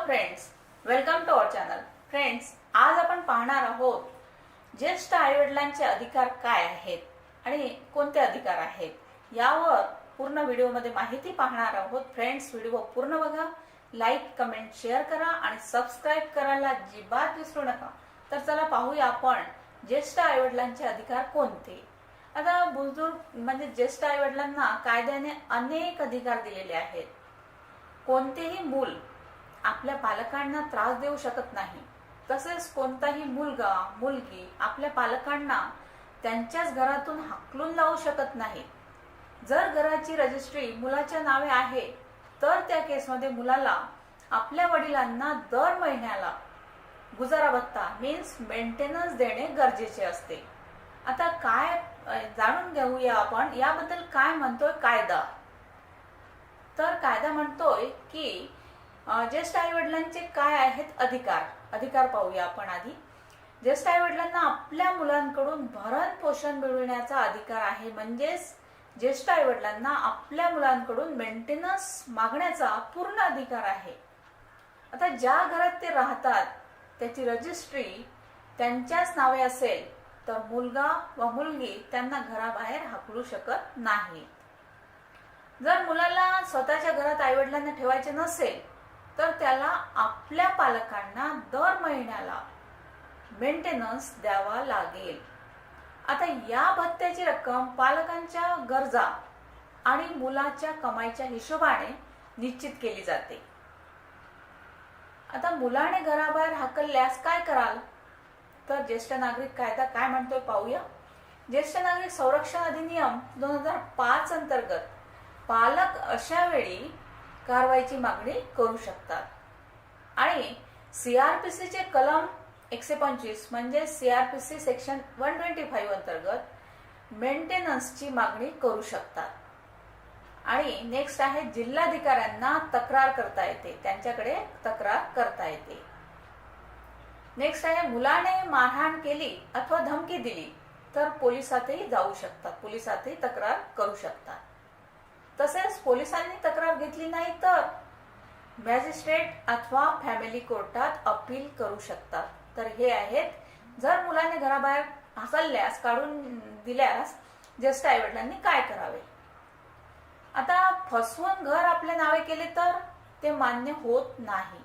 Friends, welcome to our channel. Friends, आज आपण पाहणार आहोत ज्येष्ठ आईवडिलांचे अधिकार काय आहेत आणि कोणते अधिकार आहेत यावर पूर्ण व्हिडिओमध्ये माहिती पाहणार आहोत. फ्रेंड्स, व्हिडिओ पूर्ण बघा, लाईक, कमेंट, शेअर करा आणि सबस्क्राईब करायला अजिबात विसरू नका. तर चला पाहूया आपण ज्येष्ठ आईवडिलांचे अधिकार कोणते. आता बुजुर्ग म्हणजे ज्येष्ठ आईवडिलांना कायद्याने अनेक अधिकार दिलेले आहेत. कोणतेही मूल आपल्या पालकांना त्रास देऊ शकत नाही. तसेच कोणताही मुलगा मुलगी आपल्या पालकांना त्यांच्याच घरातून हाकलून लावू शकत नाही. जर घराची रजिस्ट्री मुलाच्या नावे आहे तर त्या केसमध्ये मुलाला आपल्या वडिलांना दर महिन्याला गुजारा भत्ता मीन्स मेंटेनन्स देणे गरजेचे असते. आता काय जाणून घेऊया आपण याबद्दल काय म्हणतोय कायदा. तर कायदा म्हणतोय की ज्येष्ठ आई वडिलांचे काय आहेत अधिकार पाहूया आपण आधी. ज्येष्ठ आई वडिलांना आपल्या मुलांकडून भरण पोषण मिळविण्याचा अधिकार आहे. म्हणजेच ज्येष्ठ आई वडिलांना आपल्या मुलांकडून मेंटेनन्स मागण्याचा पूर्ण अधिकार आहे. आता ज्या घरात ते राहतात त्याची रजिस्ट्री त्यांच्याच नावे असेल तर मुलगा व मुलगी त्यांना घराबाहेर हाकलू शकत नाही. जर मुलाला स्वतःच्या घरात आईवडिलांना ठेवायचे नसेल तर त्याला आपल्या पालकांना दर महिन्याला मेंटेनन्स द्यावा लागेल. आता या भत्त्याची रक्कम पालकांच्या गरजा आणि मुलाच्या कमाईच्या हिशोबाने निश्चित केली जाते. आता मुलाने घराबाहेर हाकलल्यास काय कराल तर ज्येष्ठ नागरिक कायदा काय म्हणतोय पाहूया. ज्येष्ठ नागरिक संरक्षण अधिनियम 2005 अंतर्गत पालक अशा वेळी कारवाईची मागणी करू शकतात आणि CRPC चे कलम 125 म्हणजे CRPC सेक्शन 125 अंतर्गत मेंटेनन्सची मागणी करू शकतात. आणि नेक्स्ट आहे जिल्हाधिकाऱ्यांना तक्रार करता येते, त्यांच्याकडे तक्रार करता येते. नेक्स्ट आहे मुलाने मारहाण केली अथवा धमकी दिली तर पोलिसातही जाऊ शकतात, पोलिसातही तक्रार करू शकतात. तसेच पोलिसांनी तक्रार घेतली नाही तर मॅजिस्ट्रेट अथवा फॅमिली कोर्टात अपील करू शकतात. तर हे आहेत जर मुलाने घराबाहेर हाकलल्यास काढून दिल्यास ज्येष्ठ आईवडिलांनी काय करावे. आता फसवून घर आपल्या नावे केले तर ते मान्य होत नाही.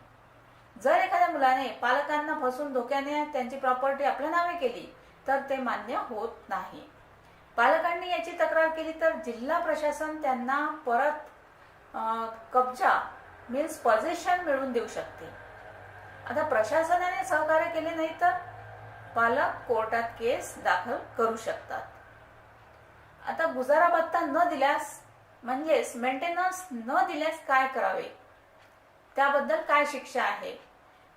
जर एखाद्या मुलाने पालकांना फसवून धोक्याने त्यांची प्रॉपर्टी आपल्या नावे केली तर ते मान्य होत नाही. पालकांनी याची तक्रार केली तर जिल्हा प्रशासन त्यांना परत कब्जा मीन्स पोझेशन मिळवून देऊ शकते. आता प्रशासनाने सहकार्य केले नाही तर पालक कोर्टात केस दाखल करू शकतात. आता गुजारा भत्ता न दिल्यास म्हणजेच मेंटेनन्स न दिल्यास काय करावे, त्याबद्दल काय शिक्षा आहे.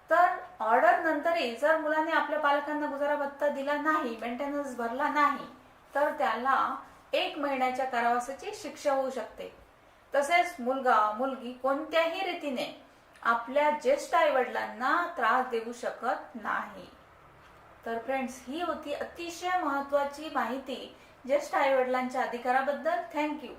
तर ऑर्डर नंतरही जर मुलाने आपल्या पालकांना गुजारा भत्ता दिला नाही, मेंटेनन्स भरला नाही तर त्याला 1 महिन्याच्या कारावासाची शिक्षा होऊ शकते. तसेच मुलगा मुलगी कोणत्याही रीतीने आपल्या ज्येष्ठ आईवडिलांना त्रास देऊ शकत नाही. तर फ्रेंड्स, ही होती अतिशय महत्त्वाची माहिती ज्येष्ठ आईवडिलांच्या अधिकाराबद्दल. थँक्यू.